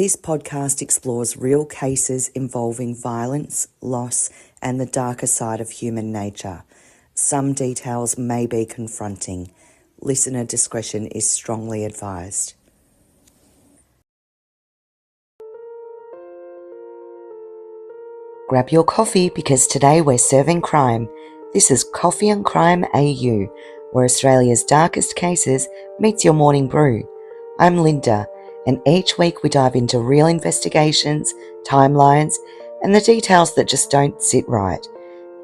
This podcast explores real cases involving violence, loss, and the darker side of human nature. Some details may be confronting. Listener discretion is strongly advised. Grab your coffee because today we're serving crime. This is Coffee and Crime AU, where Australia's darkest cases meets your morning brew. I'm Linda, and each week we dive into real investigations, timelines, and the details that just don't sit right.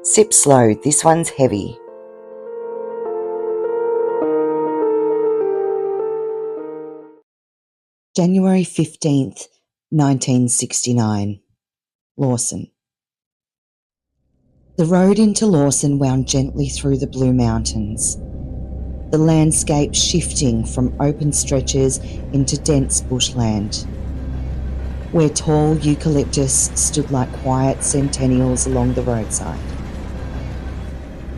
Sip slow, this one's heavy. January 15th, 1969. Lawson. The road into Lawson wound gently through the Blue Mountains, the landscape shifting from open stretches into dense bushland, where tall eucalyptus stood like quiet centennials along the roadside.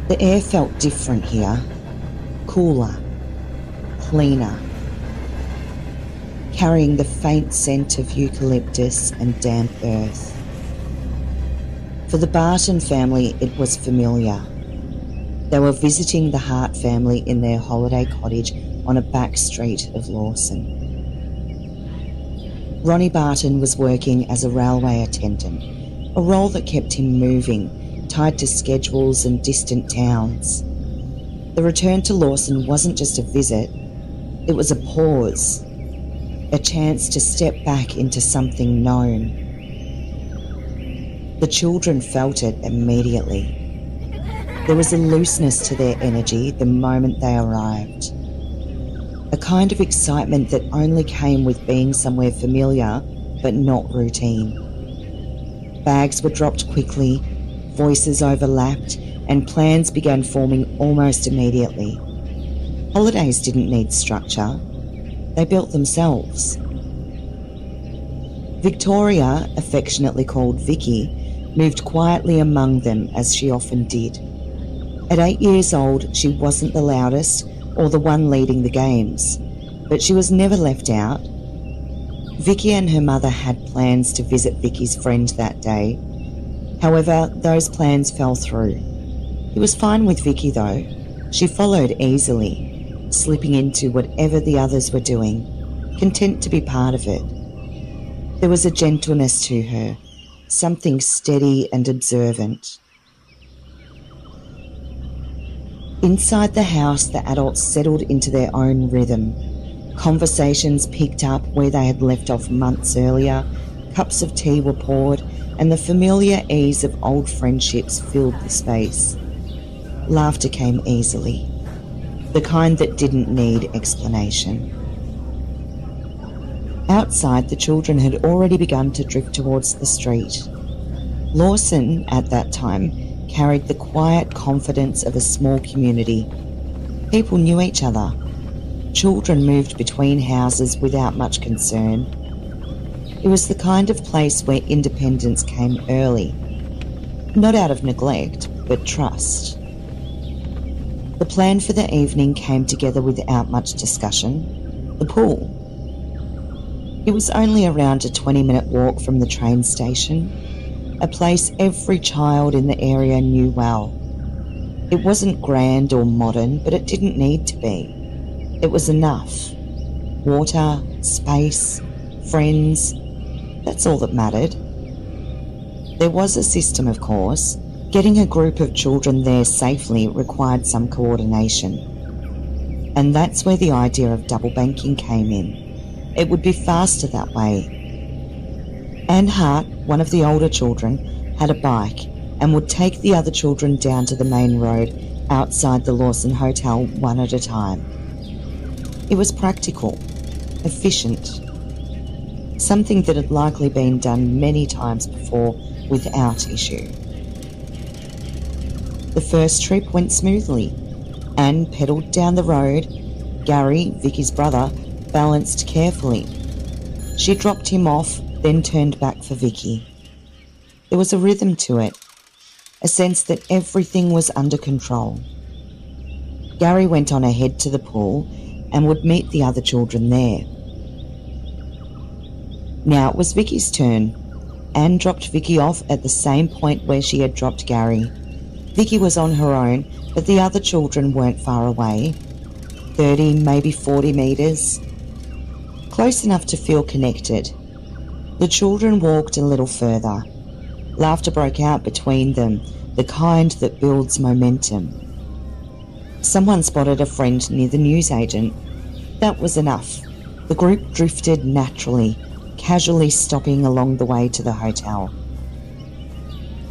The air felt different here, cooler, cleaner, carrying the faint scent of eucalyptus and damp earth. For the Barton family, it was familiar. They were visiting the Hart family in their holiday cottage on a back street of Lawson. Ronnie Barton was working as a railway attendant, a role that kept him moving, tied to schedules and distant towns. The return to Lawson wasn't just a visit, it was a pause, a chance to step back into something known. The children felt it immediately. There was a looseness to their energy the moment they arrived. A kind of excitement that only came with being somewhere familiar but not routine. Bags were dropped quickly, voices overlapped, and plans began forming almost immediately. Holidays didn't need structure. They built themselves. Victoria, affectionately called Vicky, moved quietly among them as she often did. At 8 years old, she wasn't the loudest or the one leading the games, but she was never left out. Vicky and her mother had plans to visit Vicky's friend that day. However, those plans fell through. It was fine with Vicky though. She followed easily, slipping into whatever the others were doing, content to be part of it. There was a gentleness to her, something steady and observant. Inside the house, the adults settled into their own rhythm. Conversations picked up where they had left off months earlier, cups of tea were poured, and the familiar ease of old friendships filled the space. Laughter came easily, the kind that didn't need explanation. Outside, the children had already begun to drift towards the street. Lawson, at that time, carried the quiet confidence of a small community. People knew each other. Children moved between houses without much concern. It was the kind of place where independence came early, not out of neglect, but trust. The plan for the evening came together without much discussion: the pool. It was only around a 20-minute walk from the train station, a place every child in the area knew well. It wasn't grand or modern, but it didn't need to be. It was enough. Water, space, friends, that's all that mattered. There was a system, of course. Getting a group of children there safely required some coordination. And that's where the idea of double banking came in. It would be faster that way. Anne Hart, one of the older children, had a bike and would take the other children down to the main road outside the Lawson Hotel one at a time. It was practical, efficient, something that had likely been done many times before without issue. The first trip went smoothly. Anne pedalled down the road. Gary, Vicky's brother, balanced carefully. She dropped him off, then turned back for Vicky. There was a rhythm to it, a sense that everything was under control. Gary went on ahead to the pool and would meet the other children there. Now it was Vicky's turn. Anne dropped Vicky off at the same point where she had dropped Gary. Vicky was on her own, but the other children weren't far away. 30, maybe 40 metres. Close enough to feel connected. The children walked a little further. Laughter broke out between them, the kind that builds momentum. Someone spotted a friend near the newsagent. That was enough. The group drifted naturally, casually stopping along the way to the hotel.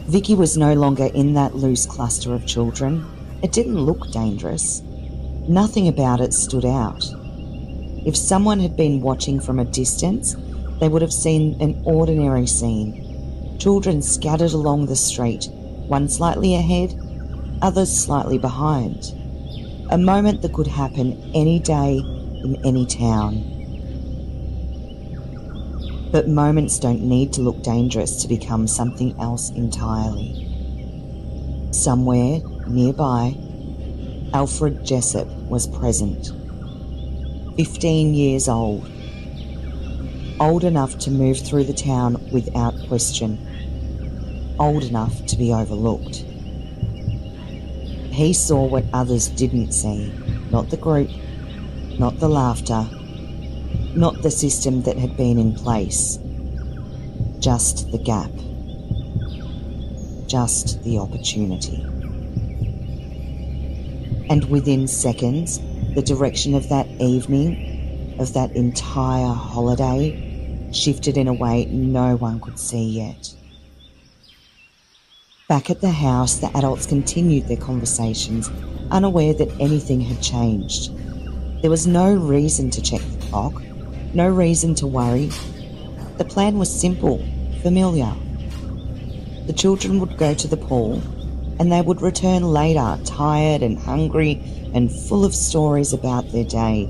Vicky was no longer in that loose cluster of children. It didn't look dangerous. Nothing about it stood out. If someone had been watching from a distance, they would have seen an ordinary scene. Children scattered along the street, one slightly ahead, others slightly behind. A moment that could happen any day in any town. But moments don't need to look dangerous to become something else entirely. Somewhere nearby, Alfred Jessup was present. 15 years old. Old enough to move through the town without question. Old enough to be overlooked. He saw what others didn't see. Not the group, not the laughter, not the system that had been in place. Just the gap. Just the opportunity. And within seconds, the direction of that evening, of that entire holiday, shifted in a way no one could see yet. Back at the house, the adults continued their conversations, unaware that anything had changed. There was no reason to check the clock, no reason to worry. The plan was simple, familiar. The children would go to the pool, and they would return later, tired and hungry and full of stories about their day.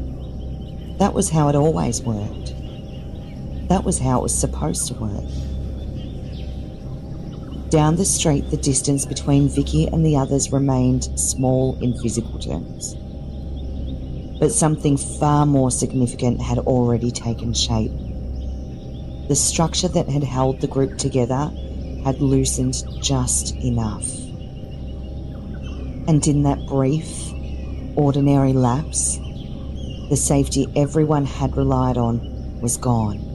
That was how it always worked. That was how it was supposed to work. Down the street, the distance between Vicky and the others remained small in physical terms. But something far more significant had already taken shape. The structure that had held the group together had loosened just enough. And in that brief, ordinary lapse, the safety everyone had relied on was gone.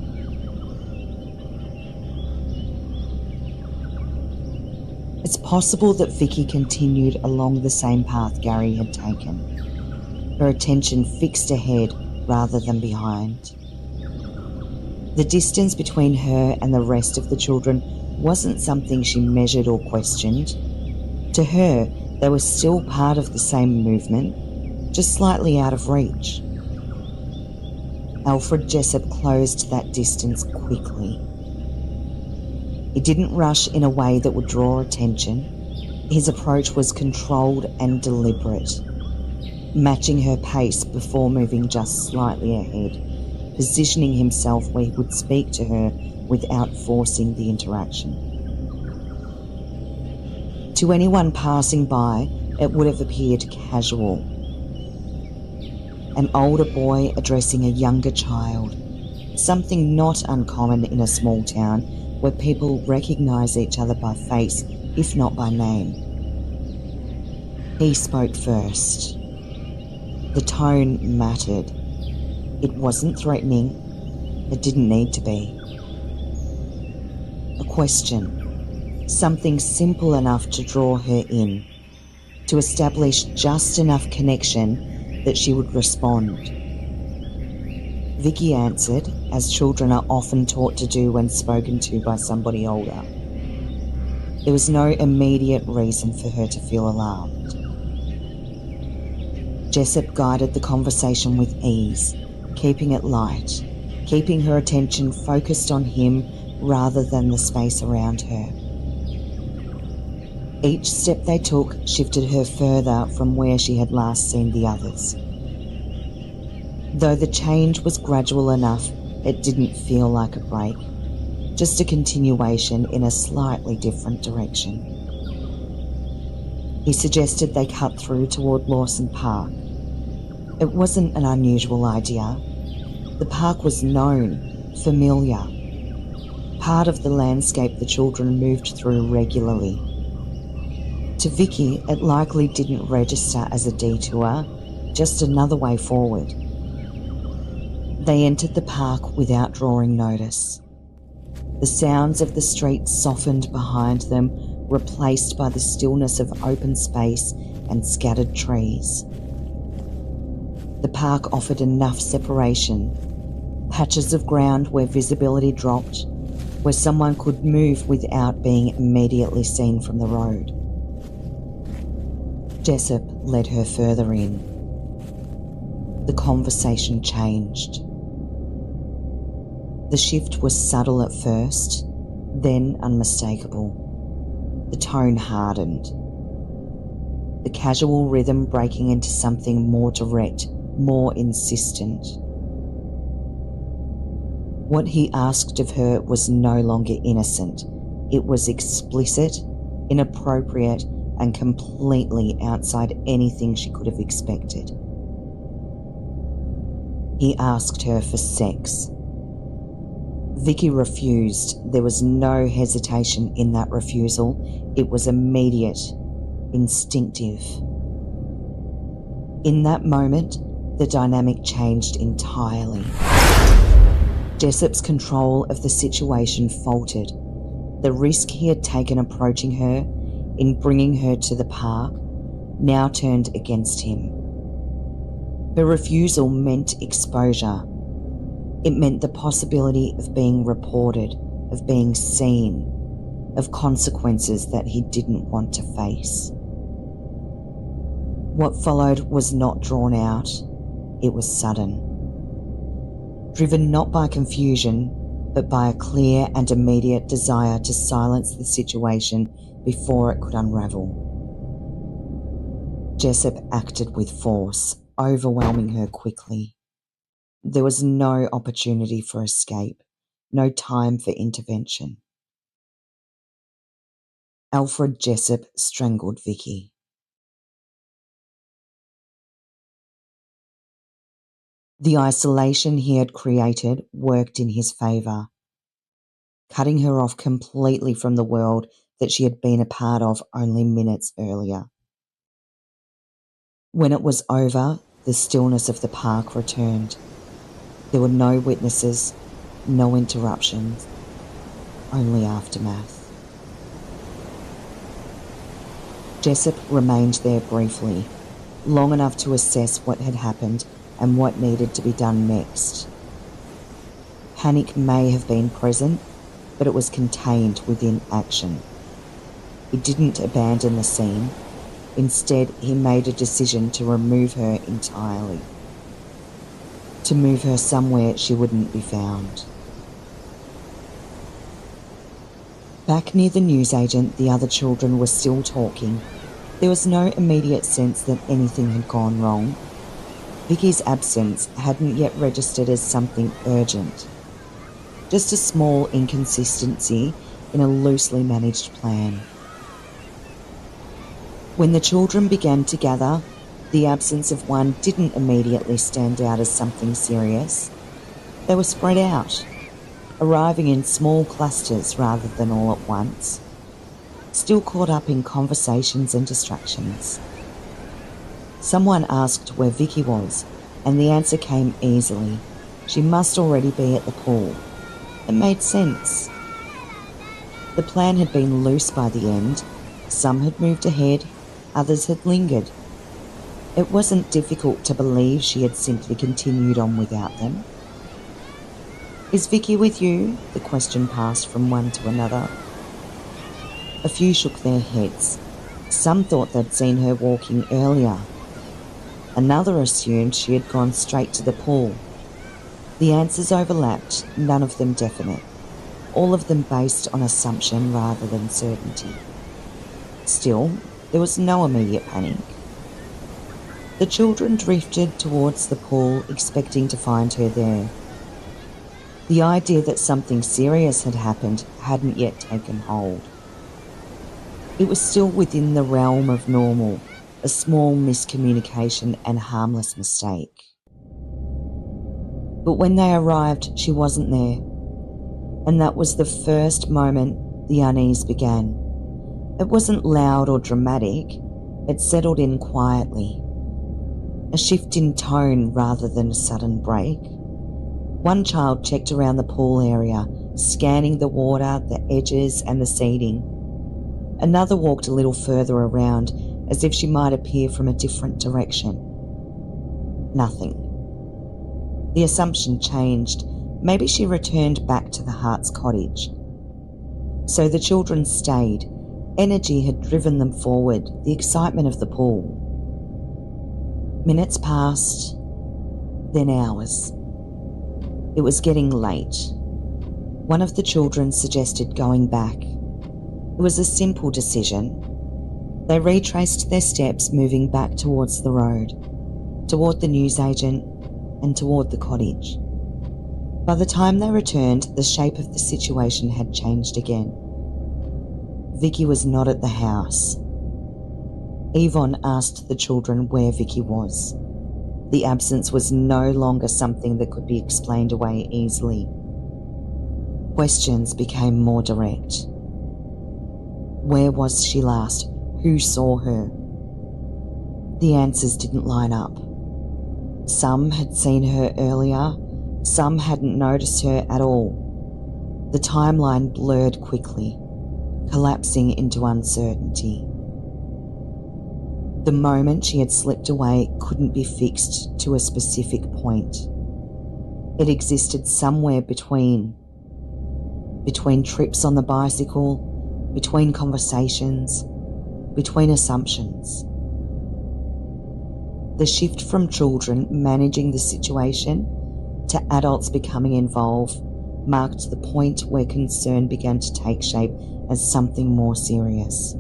It's possible that Vicky continued along the same path Gary had taken, her attention fixed ahead rather than behind. The distance between her and the rest of the children wasn't something she measured or questioned. To her, they were still part of the same movement, just slightly out of reach. Alfred Jessup closed that distance quickly. He didn't rush in a way that would draw attention. His approach was controlled and deliberate, matching her pace before moving just slightly ahead, positioning himself where he would speak to her without forcing the interaction. To anyone passing by, it would have appeared casual. An older boy addressing a younger child, something not uncommon in a small town where people recognise each other by face, if not by name. He spoke first. The tone mattered. It wasn't threatening. It didn't need to be. A question. Something simple enough to draw her in, to establish just enough connection that she would respond. Vicky answered, as children are often taught to do when spoken to by somebody older. There was no immediate reason for her to feel alarmed. Jessup guided the conversation with ease, keeping it light, keeping her attention focused on him rather than the space around her. Each step they took shifted her further from where she had last seen the others. Though the change was gradual enough, it didn't feel like a break, just a continuation in a slightly different direction. He suggested they cut through toward Lawson Park. It wasn't an unusual idea. The park was known, familiar, part of the landscape the children moved through regularly. To Vicky, it likely didn't register as a detour, just another way forward. They entered the park without drawing notice. The sounds of the street softened behind them, replaced by the stillness of open space and scattered trees. The park offered enough separation, patches of ground where visibility dropped, where someone could move without being immediately seen from the road. Jessup led her further in. The conversation changed. The shift was subtle at first, then unmistakable. The tone hardened. The casual rhythm breaking into something more direct, more insistent. What he asked of her was no longer innocent. It was explicit, inappropriate, and completely outside anything she could have expected. He asked her for sex. Vicky refused. There was no hesitation in that refusal. It was immediate, instinctive. In that moment, the dynamic changed entirely. Jessup's control of the situation faltered. The risk he had taken approaching her, in bringing her to the park, now turned against him. Her refusal meant exposure. It meant the possibility of being reported, of being seen, of consequences that he didn't want to face. What followed was not drawn out, it was sudden. Driven not by confusion, but by a clear and immediate desire to silence the situation before it could unravel. Jessup acted with force, overwhelming her quickly. There was no opportunity for escape, no time for intervention. Alfred Jessup strangled Vicky. The isolation he had created worked in his favour, cutting her off completely from the world that she had been a part of only minutes earlier. When it was over, the stillness of the park returned. There were no witnesses, no interruptions, only aftermath. Jessup remained there briefly, long enough to assess what had happened and what needed to be done next. Panic may have been present, but it was contained within action. He didn't abandon the scene. Instead, he made a decision to remove her entirely, to move her somewhere she wouldn't be found. Back near the newsagent, the other children were still talking. There was no immediate sense that anything had gone wrong. Vicky's absence hadn't yet registered as something urgent, just a small inconsistency in a loosely managed plan. When the children began to gather, the absence of one didn't immediately stand out as something serious. They were spread out, arriving in small clusters rather than all at once, still caught up in conversations and distractions. Someone asked where Vicky was, and the answer came easily. She must already be at the pool. It made sense. The plan had been loose by the end. Some had moved ahead, others had lingered. It wasn't difficult to believe she had simply continued on without them. "Is Vicky with you?" the question passed from one to another. A few shook their heads. Some thought they'd seen her walking earlier. Another assumed she had gone straight to the pool. The answers overlapped, none of them definite, all of them based on assumption rather than certainty. Still, there was no immediate panic. The children drifted towards the pool, expecting to find her there. The idea that something serious had happened hadn't yet taken hold. It was still within the realm of normal, a small miscommunication and harmless mistake. But when they arrived, she wasn't there. And that was the first moment the unease began. It wasn't loud or dramatic, it settled in quietly. A shift in tone rather than a sudden break. One child checked around the pool area, scanning the water, the edges and the seating. Another walked a little further around, as if she might appear from a different direction. Nothing. The assumption changed. Maybe she returned back to the Hart's cottage. So the children stayed. Energy had driven them forward, the excitement of the pool. Minutes passed, then hours. It was getting late. One of the children suggested going back. It was a simple decision. They retraced their steps, moving back towards the road, toward the newsagent and toward the cottage. By the time they returned, the shape of the situation had changed again. Vicky was not at the house. Yvonne asked the children where Vicky was. The absence was no longer something that could be explained away easily. Questions became more direct. Where was she last? Who saw her? The answers didn't line up. Some had seen her earlier, some hadn't noticed her at all. The timeline blurred quickly, collapsing into uncertainty. The moment she had slipped away couldn't be fixed to a specific point. It existed somewhere between trips on the bicycle, between conversations, between assumptions. The shift from children managing the situation to adults becoming involved marked the point where concern began to take shape as something more serious.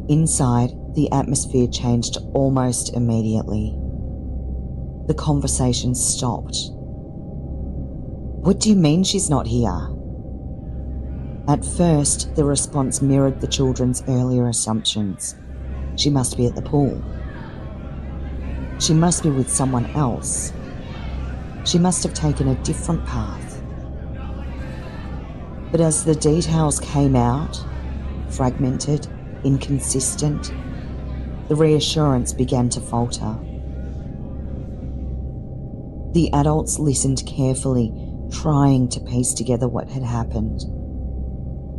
Inside, the atmosphere changed almost immediately. The conversation stopped. What do you mean she's not here? At first, the response mirrored the children's earlier assumptions. She must be at the pool. She must be with someone else. She must have taken a different path. But as the details came out, fragmented, inconsistent, the reassurance began to falter. The adults listened carefully, trying to piece together what had happened.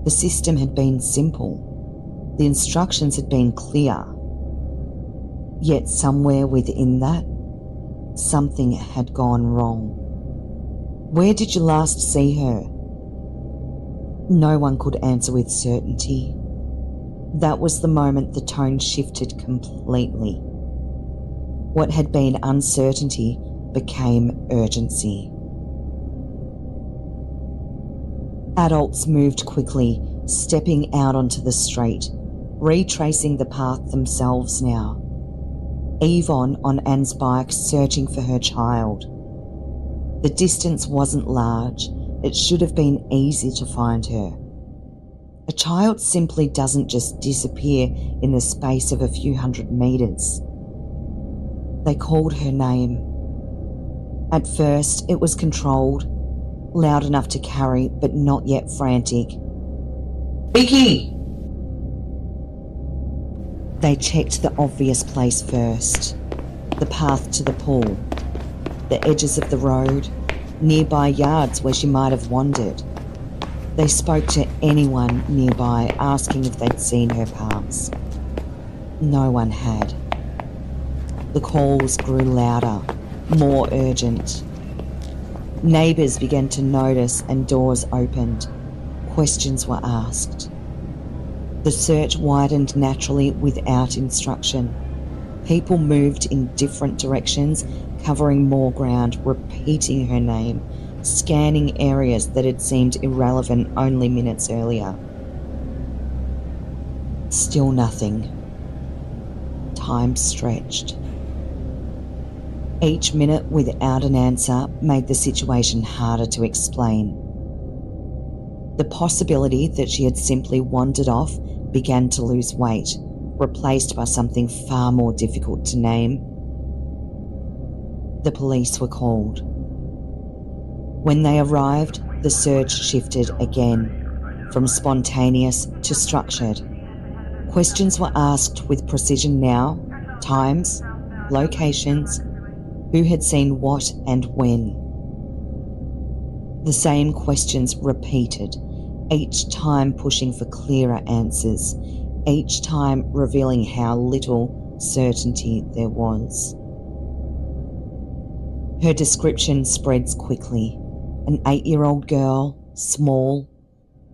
The system had been simple. The instructions had been clear. Yet somewhere within that, something had gone wrong. Where did you last see her? No one could answer with certainty. That was the moment the tone shifted completely. What had been uncertainty became urgency. Adults moved quickly, stepping out onto the street, retracing the path themselves now. Yvonne on Anne's bike searching for her child. The distance wasn't large. It should have been easy to find her. A child simply doesn't just disappear in the space of a few hundred meters. They called her name. At first, it was controlled, loud enough to carry, but not yet frantic. Vicky! They checked the obvious place first. The path to the pool, the edges of the road, nearby yards where she might have wandered. They spoke to anyone nearby, asking if they'd seen her pass. No one had. The calls grew louder, more urgent. Neighbours began to notice and doors opened. Questions were asked. The search widened naturally without instruction. People moved in different directions, covering more ground, repeating her name, scanning areas that had seemed irrelevant only minutes earlier. Still nothing. Time stretched. Each minute without an answer made the situation harder to explain. The possibility that she had simply wandered off began to lose weight, replaced by something far more difficult to name. The police were called. When they arrived, The search shifted again, from spontaneous to structured. Questions were asked with precision now: times, locations, who had seen what and when. The same questions repeated, each time pushing for clearer answers, each time revealing how little certainty there was. Her description spreads quickly. An 8-year-old girl, small,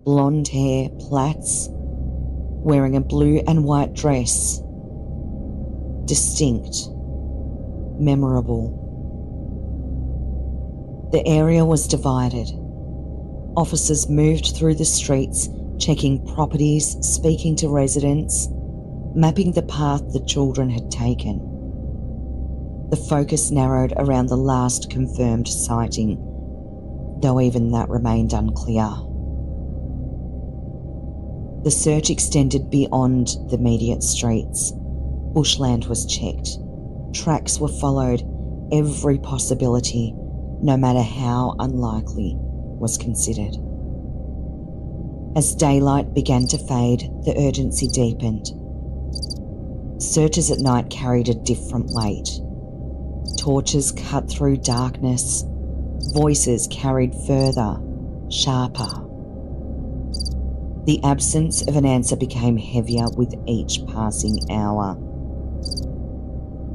blonde hair, plaits, wearing a blue and white dress. Distinct. Memorable. The area was divided. Officers moved through the streets, checking properties, speaking to residents, mapping the path the children had taken. The focus narrowed around the last confirmed sighting, though even that remained unclear. The search extended beyond the immediate streets. Bushland was checked. Tracks were followed. Every possibility, no matter how unlikely, was considered. As daylight began to fade, the urgency deepened. Searches at night carried a different weight. Torches cut through darkness. Voices carried further, sharper. The absence of an answer became heavier with each passing hour.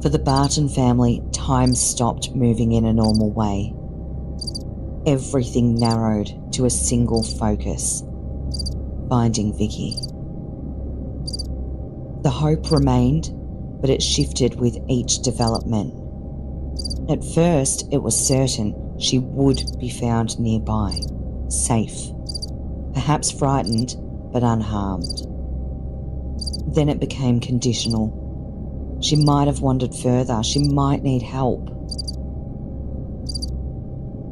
For the Barton family, time stopped moving in a normal way. Everything narrowed to a single focus: finding Vicky. The hope remained, but it shifted with each development. At first, it was certain she would be found nearby, safe, perhaps frightened, but unharmed. Then it became conditional. She might have wandered further. She might need help.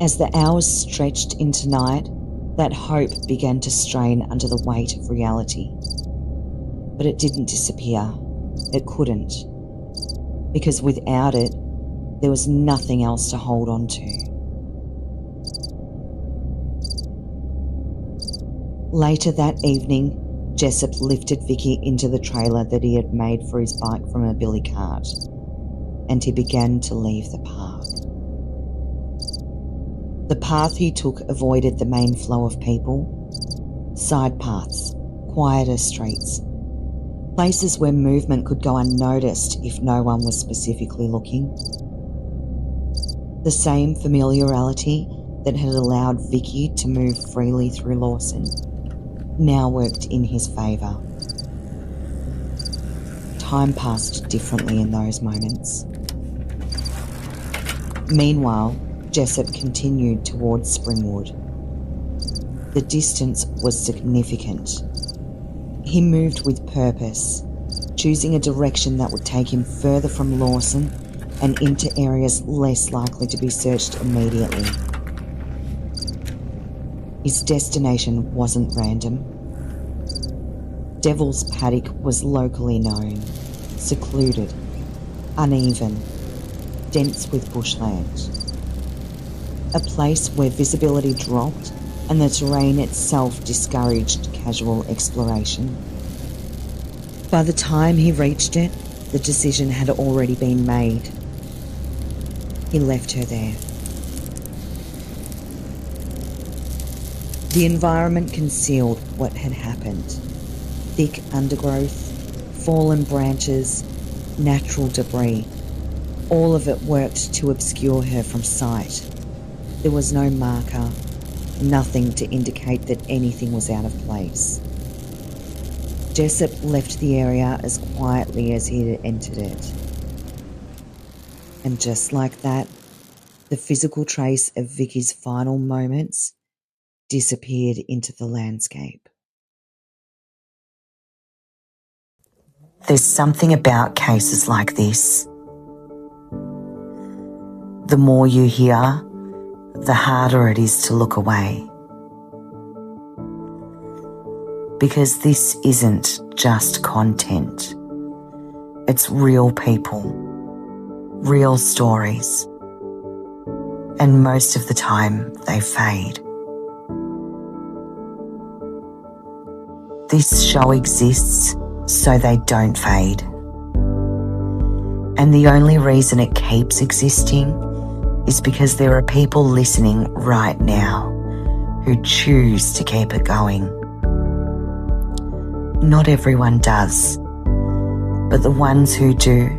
As the hours stretched into night, that hope began to strain under the weight of reality. But it didn't disappear. It couldn't. Because without it, there was nothing else to hold on to. Later that evening, Jessup lifted Vicky into the trailer that he had made for his bike from a billy cart, and he began to leave the path. The path he took avoided the main flow of people. Side paths, quieter streets, places where movement could go unnoticed if no one was specifically looking. The same familiarity that had allowed Vicky to move freely through Lawson now worked in his favour. Time passed differently in those moments. Meanwhile, Jessup continued towards Springwood. The distance was significant. He moved with purpose, choosing a direction that would take him further from Lawson and into areas less likely to be searched immediately. His destination wasn't random. Devil's Paddock was locally known, secluded, uneven, dense with bushland. A place where visibility dropped and the terrain itself discouraged casual exploration. By the time he reached it, the decision had already been made. He left her there. The environment concealed what had happened. Thick undergrowth, fallen branches, natural debris. All of it worked to obscure her from sight. There was no marker, nothing to indicate that anything was out of place. Jessup left the area as quietly as he had entered it. And just like that, the physical trace of Vicky's final moments disappeared into the landscape. There's something about cases like this. The more you hear, the harder it is to look away. Because this isn't just content. It's real people, real stories, and most of the time they fade. This show exists so they don't fade. And the only reason it keeps existing is because there are people listening right now who choose to keep it going. Not everyone does, but the ones who do,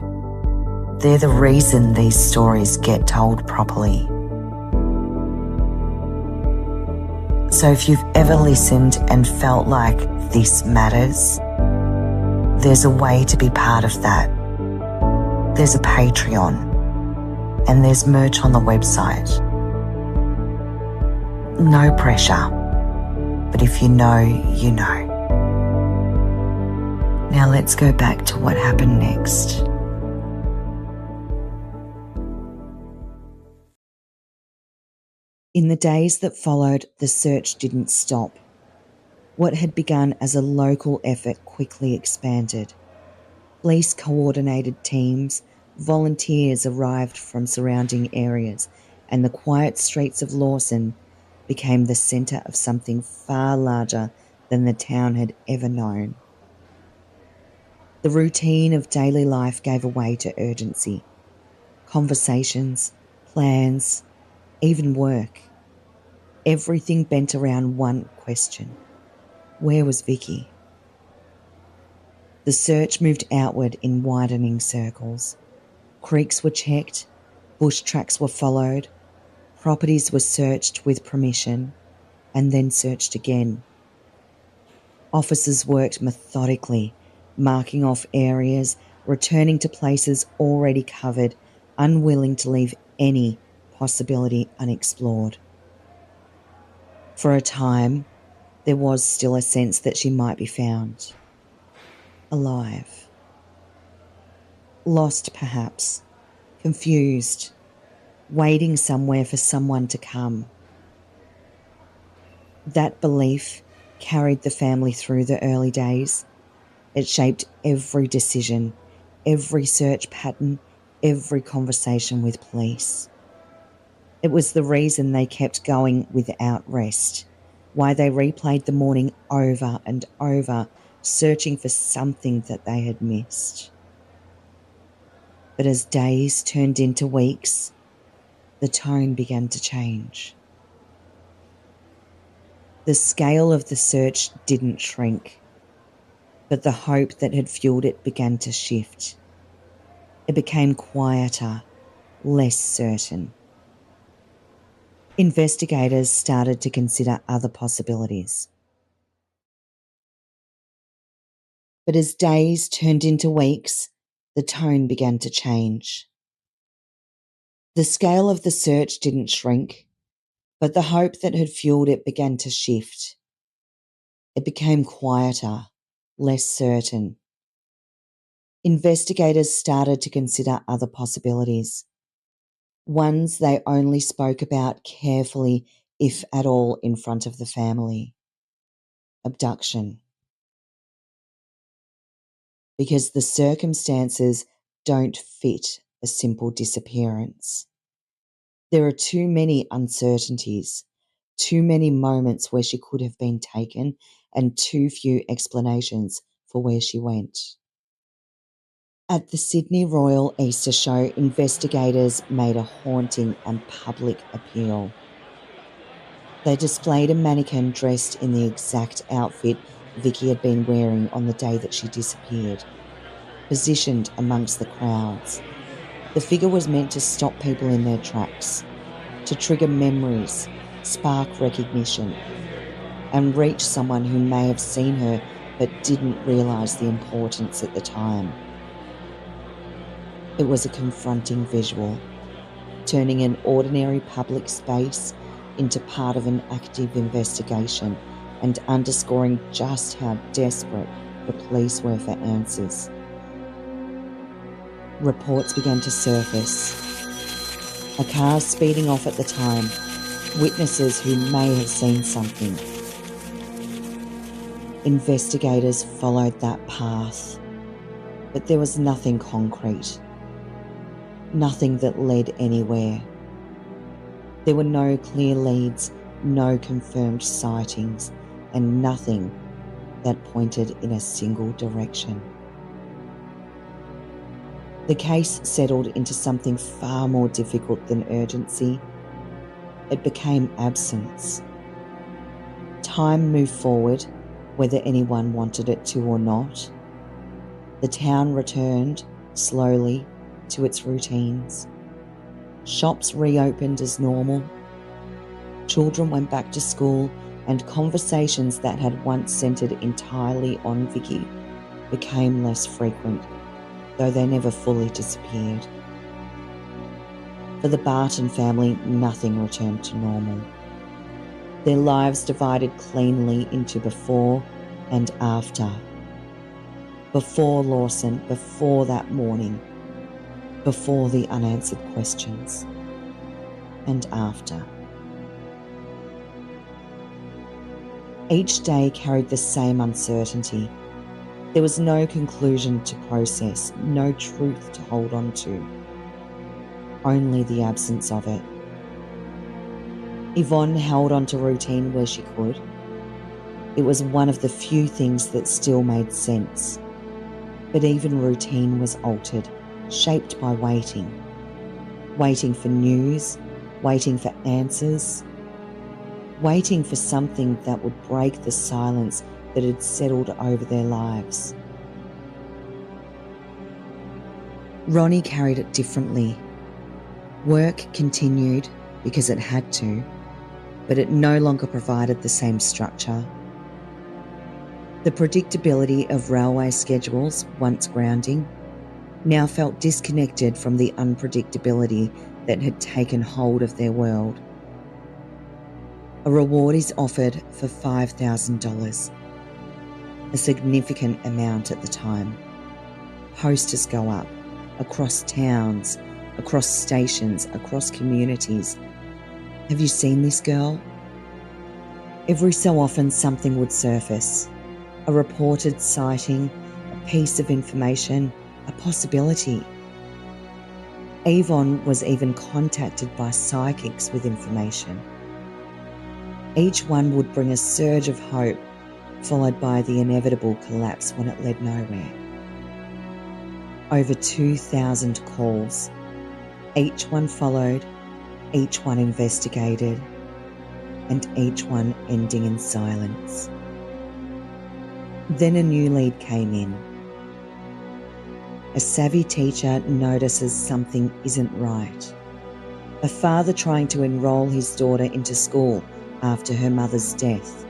they're the reason these stories get told properly. So if you've ever listened and felt like this matters, there's a way to be part of that. There's a Patreon, and there's merch on the website. No pressure, but if you know, you know. Now let's go back to what happened next. In the days that followed, the search didn't stop. What had begun as a local effort quickly expanded. Police coordinated teams, volunteers arrived from surrounding areas, and the quiet streets of Lawson became the centre of something far larger than the town had ever known. The routine of daily life gave way to urgency. Conversations, plans, even work. Everything bent around one question. Where was Vicky? The search moved outward in widening circles. Creeks were checked, bush tracks were followed, properties were searched with permission, and then searched again. Officers worked methodically, marking off areas, returning to places already covered, unwilling to leave any possibility unexplored. For a time, there was still a sense that she might be found. Alive. Lost, perhaps. Confused. Waiting somewhere for someone to come. That belief carried the family through the early days. It shaped every decision, every search pattern, every conversation with police. It was the reason they kept going without rest, why they replayed the morning over and over, searching for something that they had missed. But as days turned into weeks, the tone began to change. The scale of the search didn't shrink, but the hope that had fueled it began to shift. It became quieter, less certain. Investigators started to consider other possibilities. But as days turned into weeks, the tone began to change. The scale of the search didn't shrink, but the hope that had fueled it began to shift. It became quieter, less certain. Investigators started to consider other possibilities, ones they only spoke about carefully, if at all, in front of the family. Abduction. Because the circumstances don't fit a simple disappearance. There are too many uncertainties, too many moments where she could have been taken, and too few explanations for where she went. At the Sydney Royal Easter Show, investigators made a haunting and public appeal. They displayed a mannequin dressed in the exact outfit Vicky had been wearing on the day that she disappeared, positioned amongst the crowds. The figure was meant to stop people in their tracks, to trigger memories, spark recognition, and reach someone who may have seen her but didn't realise the importance at the time. It was a confronting visual, turning an ordinary public space into part of an active investigation and underscoring just how desperate the police were for answers. Reports began to surface. A car speeding off at the time, witnesses who may have seen something. Investigators followed that path, but there was nothing concrete. Nothing that led anywhere. There were no clear leads, no confirmed sightings, and nothing that pointed in a single direction. The case settled into something far more difficult than urgency. It became absence. Time moved forward, whether anyone wanted it to or not. The town returned, slowly, to its routines. Shops reopened as normal. Children went back to school, and conversations that had once centred entirely on Vicky became less frequent, though they never fully disappeared. For the Barton family, nothing returned to normal. Their lives divided cleanly into before and after. Before Lawson, before that morning, before the unanswered questions, and after. Each day carried the same uncertainty. There was no conclusion to process, no truth to hold on to, only the absence of it. Yvonne held on to routine where she could. It was one of the few things that still made sense. But even routine was altered, shaped by waiting. Waiting for news, waiting for answers, waiting for something that would break the silence that had settled over their lives. Ronnie carried it differently. Work continued because it had to, but it no longer provided the same structure. The predictability of railway schedules, once grounding, now felt disconnected from the unpredictability that had taken hold of their world. A reward is offered for $5,000, a significant amount at the time. Posters go up, across towns, across stations, across communities. Have you seen this girl? Every so often something would surface. A reported sighting, a piece of information, a possibility. Yvonne was even contacted by psychics with information. Each one would bring a surge of hope, followed by the inevitable collapse when it led nowhere. Over 2,000 calls. Each one followed, each one investigated, and each one ending in silence. Then a new lead came in. A savvy teacher notices something isn't right. A father trying to enroll his daughter into school after her mother's death.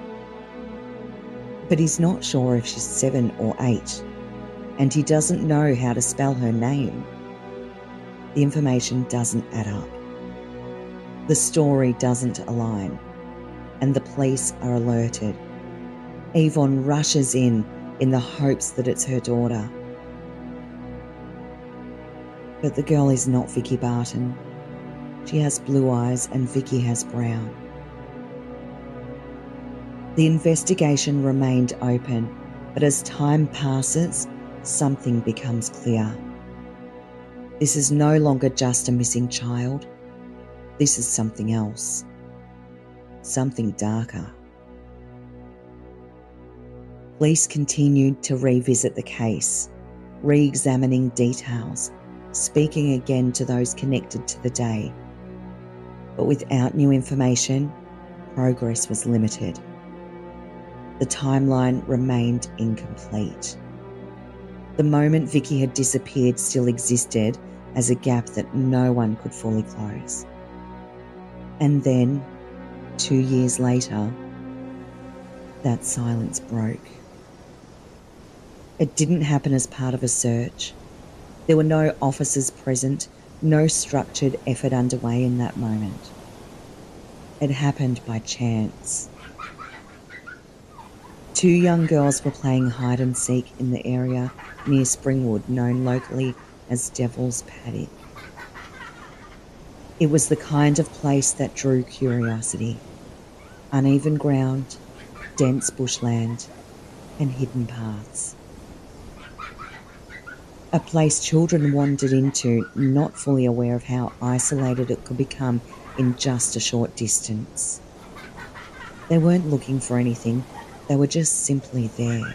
But he's not sure if she's 7 or 8, and he doesn't know how to spell her name. The information doesn't add up. The story doesn't align, and the police are alerted. Yvonne rushes in the hopes that it's her daughter. But the girl is not Vicky Barton. She has blue eyes and Vicky has brown. The investigation remained open, but as time passes, something becomes clear. This is no longer just a missing child. This is something else. Something darker. Police continued to revisit the case, re-examining details, speaking again to those connected to the day. But without new information, progress was limited. The timeline remained incomplete. The moment Vicky had disappeared still existed as a gap that no one could fully close. And then, 2 years later, that silence broke. It didn't happen as part of a search. There were no officers present, no structured effort underway in that moment. It happened by chance. 2 young girls were playing hide and seek in the area near Springwood, known locally as Devil's Paddock. It was the kind of place that drew curiosity. Uneven ground, dense bushland, and hidden paths. A place children wandered into, not fully aware of how isolated it could become in just a short distance. They weren't looking for anything, They were just simply there.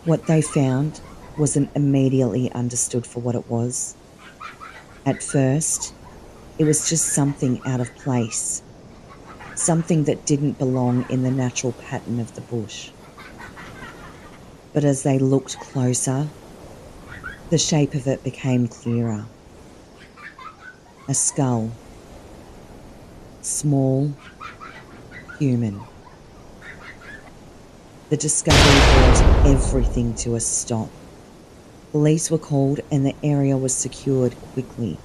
What they found wasn't immediately understood for what it was. At first, it was just something out of place, something that didn't belong in the natural pattern of the bush. But as they looked closer, the shape of it became clearer. A skull. Small, human. The discovery brought everything to a stop. Police were called and the area was secured quickly.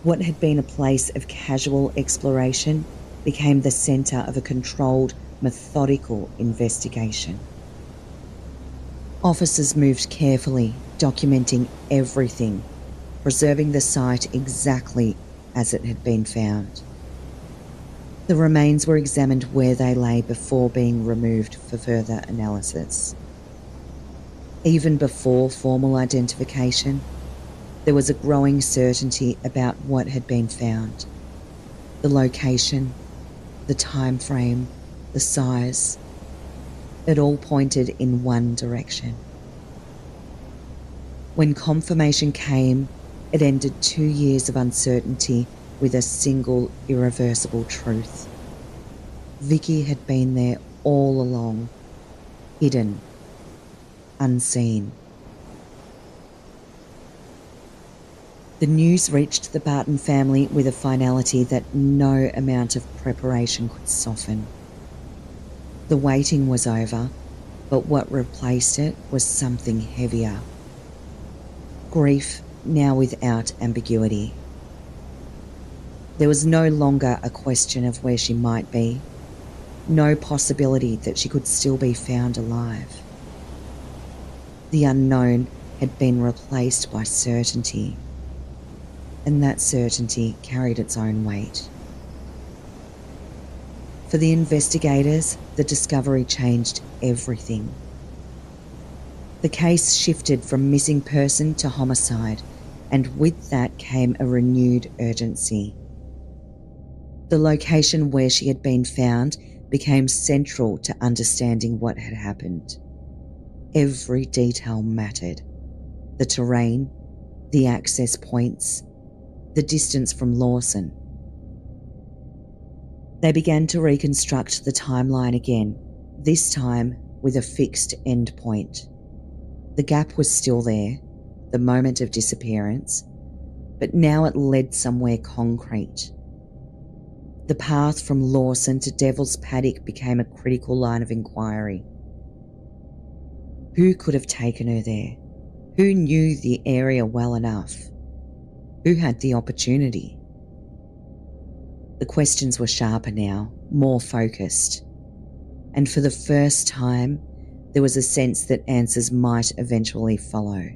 What had been a place of casual exploration became the centre of a controlled, methodical investigation. Officers moved carefully, documenting everything, preserving the site exactly as it had been found. The remains were examined where they lay before being removed for further analysis. Even before formal identification, there was a growing certainty about what had been found. The location, the time frame, the size, it all pointed in one direction. When confirmation came, it ended 2 years of uncertainty with a single irreversible truth. Vicky had been there all along, hidden, unseen. The news reached the Barton family with a finality that no amount of preparation could soften. The waiting was over, but what replaced it was something heavier. Grief, now without ambiguity. There was no longer a question of where she might be, no possibility that she could still be found alive. The unknown had been replaced by certainty, and that certainty carried its own weight. For the investigators, the discovery changed everything. The case shifted from missing person to homicide, and with that came a renewed urgency. The location where she had been found became central to understanding what had happened. Every detail mattered. The terrain, the access points, the distance from Lawson. They began to reconstruct the timeline again, this time with a fixed end point. The gap was still there, the moment of disappearance, but now it led somewhere concrete. The path from Lawson to Devil's Paddock became a critical line of inquiry. Who could have taken her there? Who knew the area well enough? Who had the opportunity? The questions were sharper now, more focused, and for the first time, there was a sense that answers might eventually follow.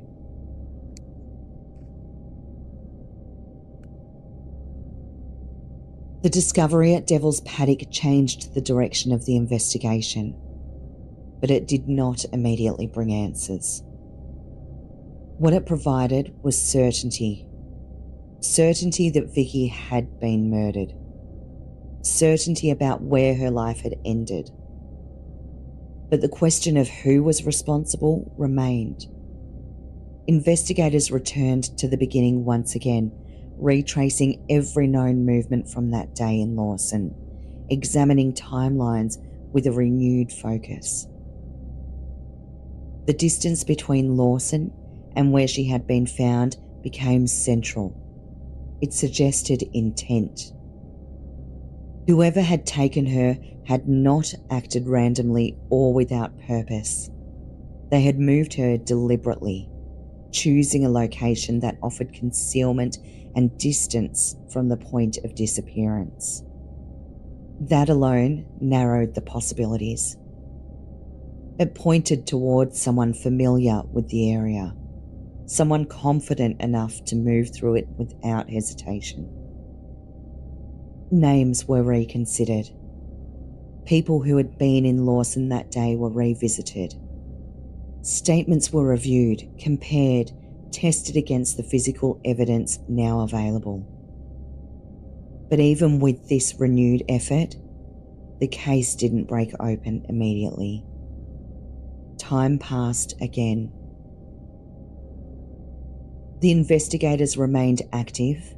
The discovery at Devil's Paddock changed the direction of the investigation, but it did not immediately bring answers. What it provided was certainty. Certainty that Vicky had been murdered. Certainty about where her life had ended. But the question of who was responsible remained. Investigators returned to the beginning once again, retracing every known movement from that day in Lawson, examining timelines with a renewed focus. The distance between Lawson and where she had been found became central. It suggested intent. Whoever had taken her had not acted randomly or without purpose. They had moved her deliberately, choosing a location that offered concealment and distance from the point of disappearance. That alone narrowed the possibilities. It pointed towards someone familiar with the area, someone confident enough to move through it without hesitation. Names were reconsidered. People who had been in Lawson that day were revisited. Statements were reviewed, compared, tested against the physical evidence now available. But even with this renewed effort, The case didn't break open immediately. Time passed again. The investigators remained active,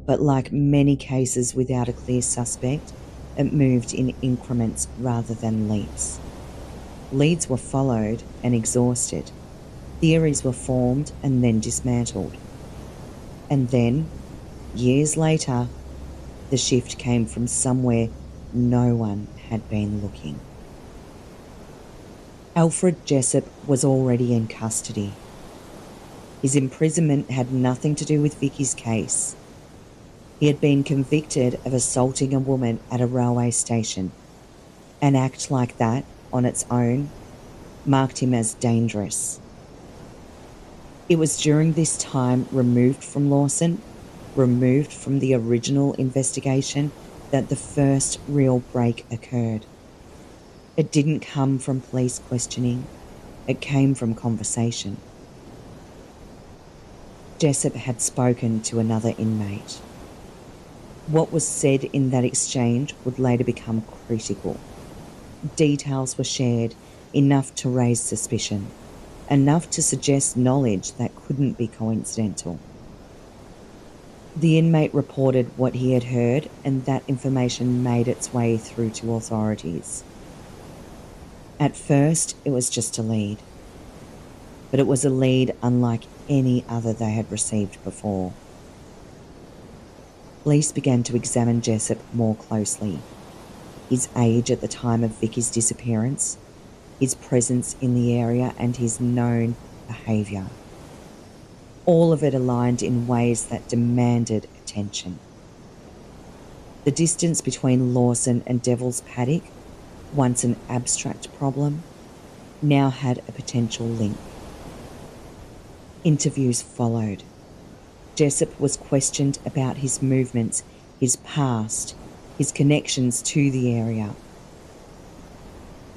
but like many cases without a clear suspect, it moved in increments rather than leaps. Leads were followed and exhausted. Theories were formed and then dismantled. And then, years later, the shift came from somewhere no one had been looking. Alfred Jessup was already in custody. His imprisonment had nothing to do with Vicky's case. He had been convicted of assaulting a woman at a railway station. An act like that, on its own, marked him as dangerous. It was during this time, removed from Lawson, removed from the original investigation, that the first real break occurred. It didn't come from police questioning, it came from conversation. Jessup had spoken to another inmate. What was said in that exchange would later become critical. Details were shared, enough to raise suspicion, enough to suggest knowledge that couldn't be coincidental. The inmate reported what he had heard, and that information made its way through to authorities. At first, it was just a lead, but it was a lead unlike any other they had received before. Police began to examine Jessup more closely. His age at the time of Vicky's disappearance, his presence in the area, and his known behaviour. All of it aligned in ways that demanded attention. The distance between Lawson and Devil's Paddock, once an abstract problem, now had a potential link. Interviews followed. Jessup was questioned about his movements, his past, his connections to the area.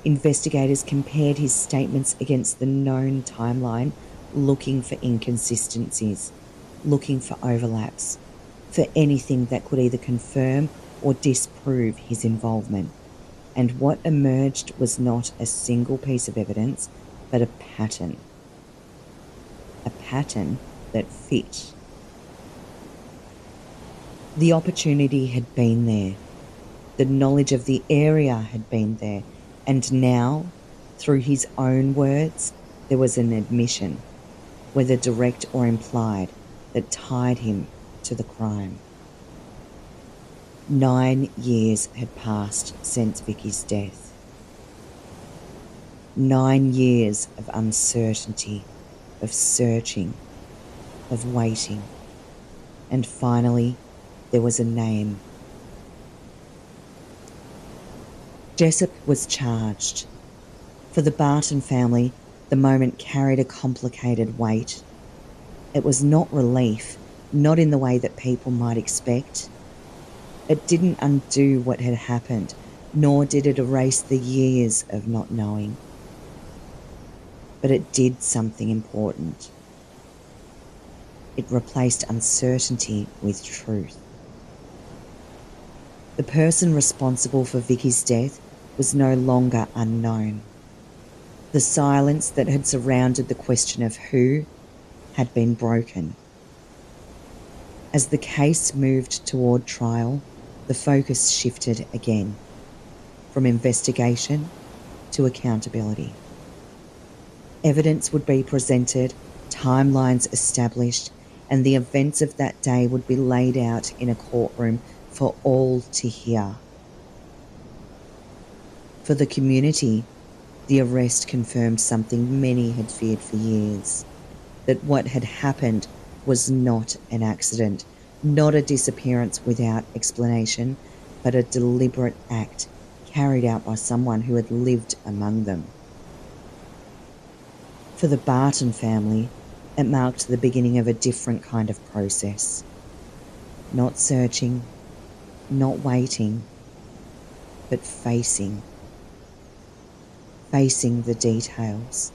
Investigators compared his statements against the known timeline, looking for inconsistencies, looking for overlaps, for anything that could either confirm or disprove his involvement. And what emerged was not a single piece of evidence, but a pattern. A pattern that fit. The opportunity had been there. The knowledge of the area had been there. And now, through his own words, there was an admission, whether direct or implied, that tied him to the crime. 9 years had passed since Vicky's death. 9 years of uncertainty, of searching, of waiting. And finally, there was a name. Jessup was charged. For the Barton family, the moment carried a complicated weight. It was not relief, not in the way that people might expect. It didn't undo what had happened, nor did it erase the years of not knowing. But it did something important. It replaced uncertainty with truth. The person responsible for Vicky's death was no longer unknown. The silence that had surrounded the question of who had been broken. As the case moved toward trial, the focus shifted again, from investigation to accountability. Evidence would be presented, timelines established, and the events of that day would be laid out in a courtroom for all to hear. For the community, the arrest confirmed something many had feared for years, that what had happened was not an accident, not a disappearance without explanation, but a deliberate act carried out by someone who had lived among them. For the Barton family, it marked the beginning of a different kind of process. Not searching, not waiting, but facing. Facing the details.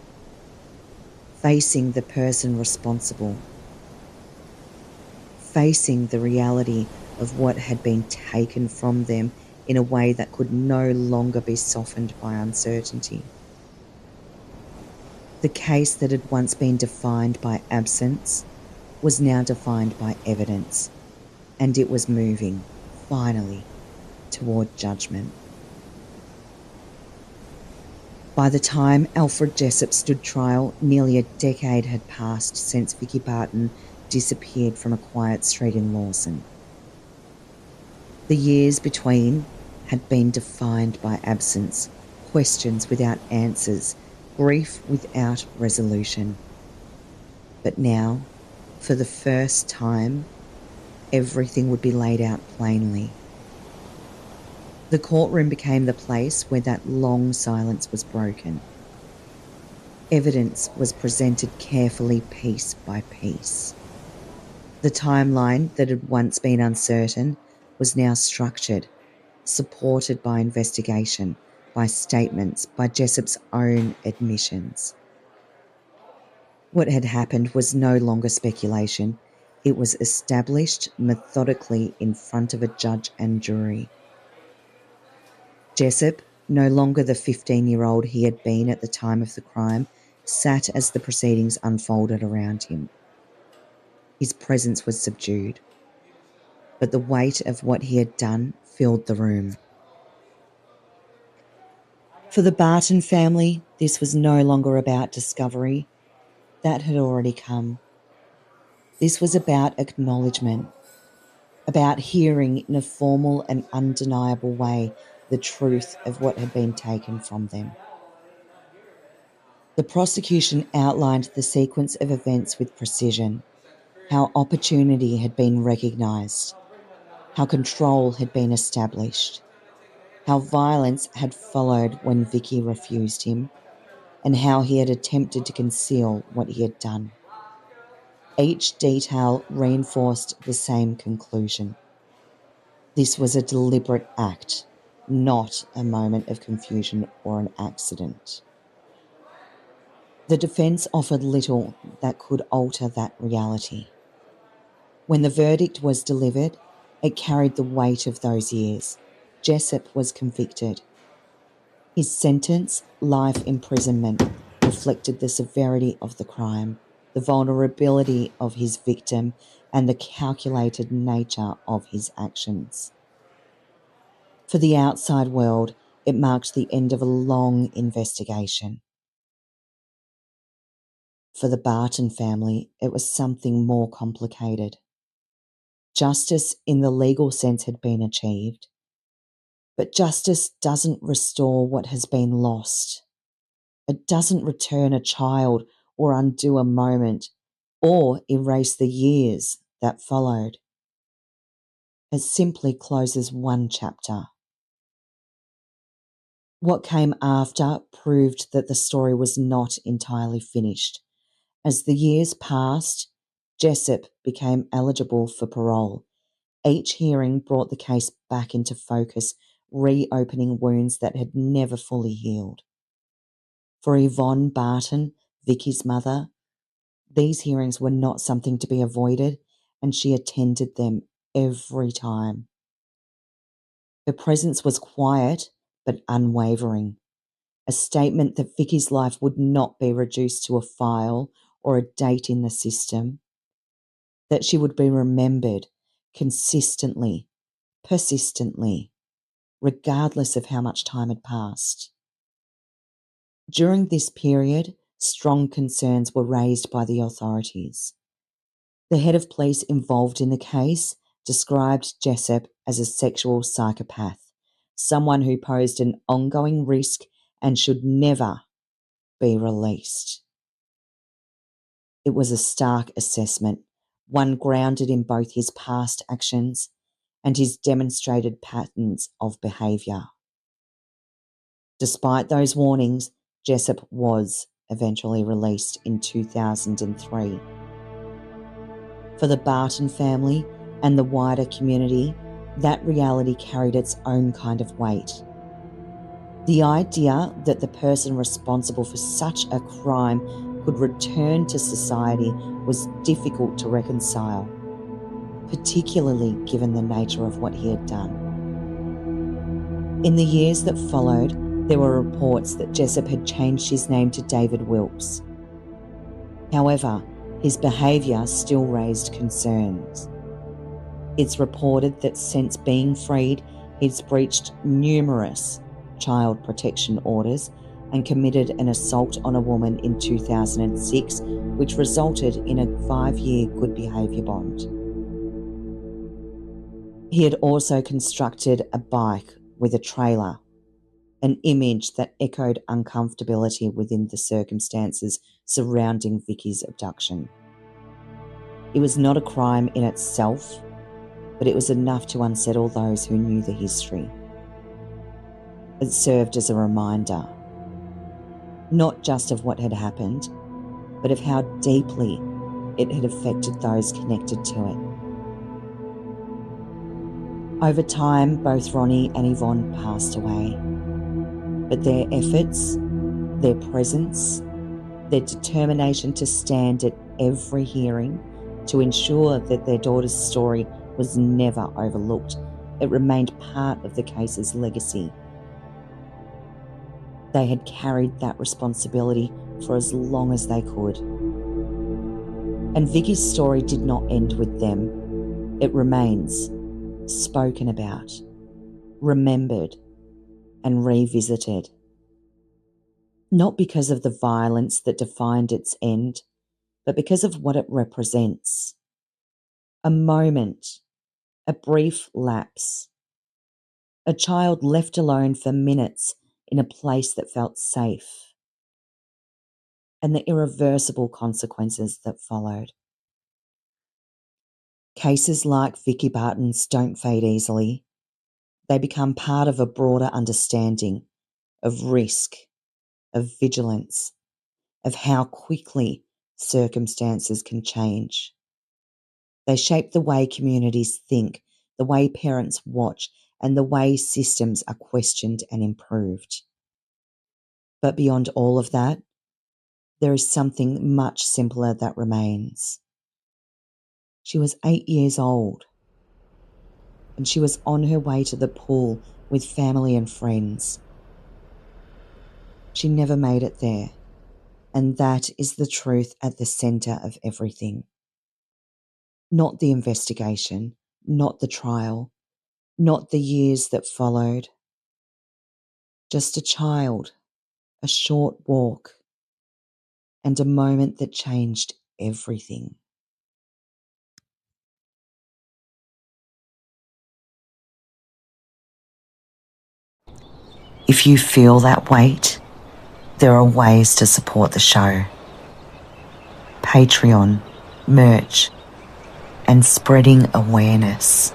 Facing the person responsible. Facing the reality of what had been taken from them in a way that could no longer be softened by uncertainty. The case that had once been defined by absence was now defined by evidence, and it was moving, finally, toward judgment. By the time Alfred Jessup stood trial, nearly a decade had passed since Vicky Barton disappeared from a quiet street in Lawson. The years between had been defined by absence, questions without answers, grief without resolution. But now, for the first time, everything would be laid out plainly. The courtroom became the place where that long silence was broken. Evidence was presented carefully, piece by piece. The timeline that had once been uncertain was now structured, supported by investigation, by statements, by Jessup's own admissions. What had happened was no longer speculation. It was established methodically in front of a judge and jury. Jessup, no longer the 15-year-old he had been at the time of the crime, sat as the proceedings unfolded around him. His presence was subdued, but the weight of what he had done filled the room. For the Barton family, this was no longer about discovery. That had already come. This was about acknowledgement, about hearing in a formal and undeniable way the truth of what had been taken from them. The prosecution outlined the sequence of events with precision, how opportunity had been recognised, how control had been established, how violence had followed when Vicky refused him, and how he had attempted to conceal what he had done. Each detail reinforced the same conclusion. This was a deliberate act, not a moment of confusion or an accident. The defence offered little that could alter that reality. When the verdict was delivered, it carried the weight of those years. Jessup was convicted. His sentence, life imprisonment, reflected the severity of the crime, the vulnerability of his victim, and the calculated nature of his actions. For the outside world, it marked the end of a long investigation. For the Barton family, it was something more complicated. Justice in the legal sense had been achieved, but justice doesn't restore what has been lost. It doesn't return a child or undo a moment or erase the years that followed. It simply closes one chapter. What came after proved that the story was not entirely finished. As the years passed, Jessup became eligible for parole. Each hearing brought the case back into focus, reopening wounds that had never fully healed. For Yvonne Barton, Vicky's mother, these hearings were not something to be avoided, and she attended them every time. Her presence was quiet but unwavering, a statement that Vicky's life would not be reduced to a file or a date in the system, that she would be remembered consistently, persistently, regardless of how much time had passed. During this period, strong concerns were raised by the authorities. The head of police involved in the case described Jessup as a sexual psychopath, someone who posed an ongoing risk and should never be released. It was a stark assessment, one grounded in both his past actions and his demonstrated patterns of behaviour. Despite those warnings, Jessup was eventually released in 2003. For the Barton family and the wider community, that reality carried its own kind of weight. The idea that the person responsible for such a crime could return to society was difficult to reconcile, particularly given the nature of what he had done. In the years that followed, there were reports that Jessup had changed his name to David Wilkes. However, his behaviour still raised concerns. It's reported that since being freed, he's breached numerous child protection orders and committed an assault on a woman in 2006, which resulted in a 5-year good behaviour bond. He had also constructed a bike with a trailer, an image that echoed uncomfortability within the circumstances surrounding Vicky's abduction. It was not a crime in itself, but it was enough to unsettle those who knew the history. It served as a reminder, not just of what had happened, but of how deeply it had affected those connected to it. Over time, both Ronnie and Yvonne passed away, but their efforts, their presence, their determination to stand at every hearing to ensure that their daughter's story was never overlooked, it remained part of the case's legacy. They had carried that responsibility for as long as they could. And Vicky's story did not end with them. It remains spoken about, remembered, and revisited. Not because of the violence that defined its end, but because of what it represents. A moment, a brief lapse, a child left alone for minutes in a place that felt safe, and the irreversible consequences that followed. Cases like Vicky Barton's don't fade easily. They become part of a broader understanding of risk, of vigilance, of how quickly circumstances can change. They shape the way communities think, the way parents watch, and the way systems are questioned and improved. But beyond all of that, there is something much simpler that remains. She was 8 years old, and she was on her way to the pool with family and friends. She never made it there, and that is the truth at the centre of everything. Not the investigation, not the trial, not the years that followed. Just a child, a short walk, and a moment that changed everything. If you feel that weight, there are ways to support the show. Patreon, merch, and spreading awareness.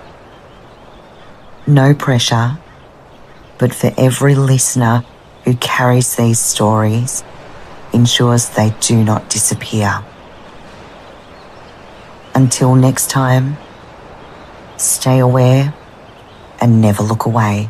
No pressure, but for every listener who carries these stories, ensures they do not disappear. Until next time, stay aware and never look away.